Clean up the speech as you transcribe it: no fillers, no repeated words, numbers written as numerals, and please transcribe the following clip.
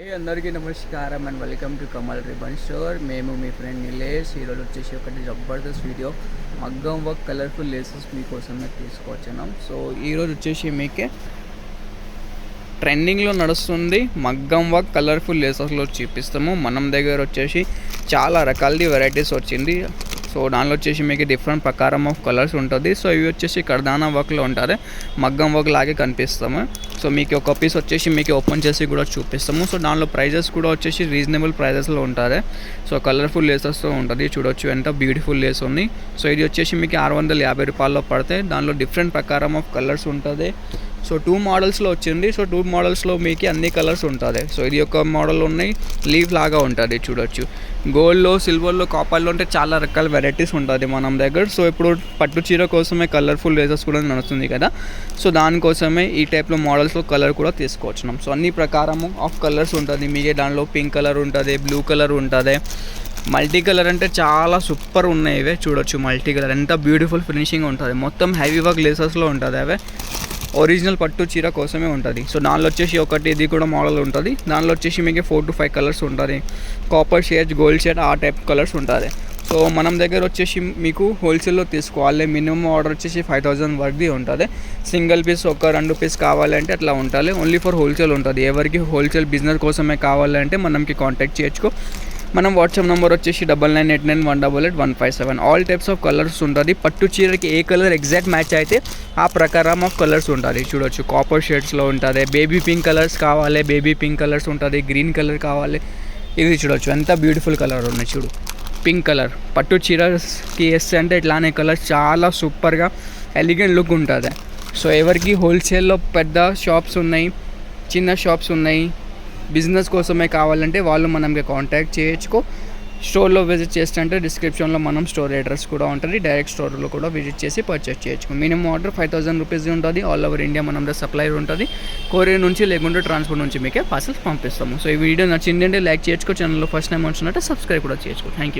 అందరికీ నమస్కారం and welcome to Kamal ribbon store. మేము మీ ఫ్రెండ్ నిలేష్. ఈరోజు వచ్చేసి ఒకటి జబర్దస్త్ వీడియో మగ్గం వర్క్ కలర్ఫుల్ లేసెస్ మీకోసమే తీసుకొచ్చాం. సో ఈరోజు వచ్చేసి మీకే ట్రెండింగ్లో నడుస్తుంది మగ్గం వర్క్ కలర్ఫుల్ లేసెస్లో చూపిస్తాము. మనం దగ్గర వచ్చేసి చాలా రకాల వెరైటీస్ వచ్చింది. సో దానిలో వచ్చేసి మీకు డిఫరెంట్ ప్రకారం ఆఫ్ కలర్స్ ఉంటుంది. సో ఇవి వచ్చేసి కర్దానా వర్క్లో ఉంటుంది, మగ్గం వర్క్ లాగే కనిపిస్తాము. సో మీకు ఒక పీస్ వచ్చేసి మీకు ఓపెన్ చేసి కూడా చూపిస్తాము. సో దానిలో ప్రైజెస్ కూడా వచ్చేసి రీజనబుల్ ప్రైజెస్లో ఉంటుంది. సో కలర్ఫుల్ లేసెస్తో ఉంటుంది. చూడొచ్చు ఎంత బ్యూటిఫుల్ లేస్ ఉంది. సో ఇది వచ్చేసి మీకు 650 రూపాయల్లో పడతాయి. దానిలో డిఫరెంట్ ప్రకారం ఆఫ్ కలర్స్ ఉంటుంది. సో 2 మోడల్స్లో వచ్చింది. సో 2 మోడల్స్లో మీకు అన్ని కలర్స్ ఉంటుంది. సో ఇది ఒక మోడల్ ఉన్నాయి, లీవ్ లాగా ఉంటుంది. చూడొచ్చు గోల్డ్లో, సిల్వర్లో, కాపర్లో అంటే చాలా రకాల వెరైటీస్ ఉంటుంది మన దగ్గర. సో ఇప్పుడు పట్టు చీర కోసమే కలర్ఫుల్ లేసెస్ కూడా నడుస్తుంది కదా. సో దానికోసమే ఈ టైప్లో మోడల్స్లో కలర్ కూడా తీసుకొచ్చినాం. సో అన్ని ప్రకారము ఆఫ్ కలర్స్ ఉంటుంది. మీకే దానిలో పింక్ కలర్ ఉంటుంది, బ్లూ కలర్ ఉంటుంది, మల్టీ కలర్ అంటే చాలా సూపర్ ఉన్నాయి. ఇవే చూడొచ్చు మల్టీ కలర్ ఎంత బ్యూటిఫుల్ ఫినిషింగ్ ఉంటుంది. మొత్తం హెవీ వర్క్ లేసెస్లో ఉంటుంది. అవే ఒరిజినల్ పట్టు చీర కోసమే ఉంటుంది. సో దానిలో వచ్చేసి ఒకటి ఇది కూడా మోడల్ ఉంటుంది. దానిలో వచ్చేసి మీకు 4 to 5 కలర్స్ ఉంటుంది. కాపర్ షేడ్, గోల్డ్ షేడ్, ఆ టైప్ కలర్స్ ఉంటుంది. సో మనం దగ్గర వచ్చేసి మీకు హోల్సేల్లో తీసుకోవాలి. మినిమం ఆర్డర్ వచ్చేసి 5000 వరకు ఉంటుంది. సింగిల్ పీస్ ఒక 2 పీస్ కావాలంటే అట్లా ఉంటుంది. ఓన్లీ ఫర్ హోల్సేల్ ఉంటుంది. ఎవరికి హోల్సేల్ బిజినెస్ కోసమే కావాలంటే మనకి కాంటాక్ట్ చేయొచ్చు. మనం వాట్సాప్ నెంబర్ వచ్చేసి 9989188157. ఆల్ టైప్స్ ఆఫ్ కలర్స్ ఉంటుంది. పట్టు చీరకి ఏ కలర్ ఎగ్జాక్ట్ మ్యాచ్ అయితే ఆ ప్రకారం ఆఫ్ కలర్స్ ఉంటుంది. చూడొచ్చు కాపర్ షేడ్స్లో ఉంటుంది. బేబీ పింక్ కలర్స్ కావాలి, బేబీ పింక్ కలర్స్ ఉంటుంది. గ్రీన్ కలర్ కావాలి. ఇది చూడొచ్చు ఎంత బ్యూటిఫుల్ కలర్ ఉన్నాయి. చూడు పింక్ కలర్ పట్టు చీరకి వేస్తే అంటే ఇట్లానే కలర్ చాలా సూపర్గా ఎలిగెంట్ లుక్ ఉంటుంది. సో ఎవరికి హోల్సేల్లో పెద్ద షాప్స్ ఉన్నాయి, చిన్న షాప్స్ ఉన్నాయి, బిజినెస్ కోసమే కావాలంటే వాళ్ళు మనకి కాంటాక్ట్ చేయొచ్చు. స్టోర్లో విజిట్ చేస్తుంటే డిస్క్రిప్షన్లో మనం స్టోర్ అడ్రస్ కూడా ఉంటుంది. డైరెక్ట్ స్టోర్లో కూడా విజిట్ చేసి పర్చేస్ చేయొచ్చు. మినిమం ఆర్డర్ 5000 రూపీస్ ఉంటుంది. ఆల్ ఓవర్ ఇండియా మనం సప్లైర్ ఉంటుంది. కొరియర్ నుంచి లేకుంటే ట్రాన్స్పోర్ట్ నుంచి మీకే పార్సల్స్ పంపిస్తాము. సో ఈ వీడియో నచ్చిందంటే లైక్ చేయొచ్చు. ఛానల్లో ఫస్ట్ టైం వచ్చినట్టు సబ్స్క్రైబ్ కూడా చేయొచ్చు. Thank you.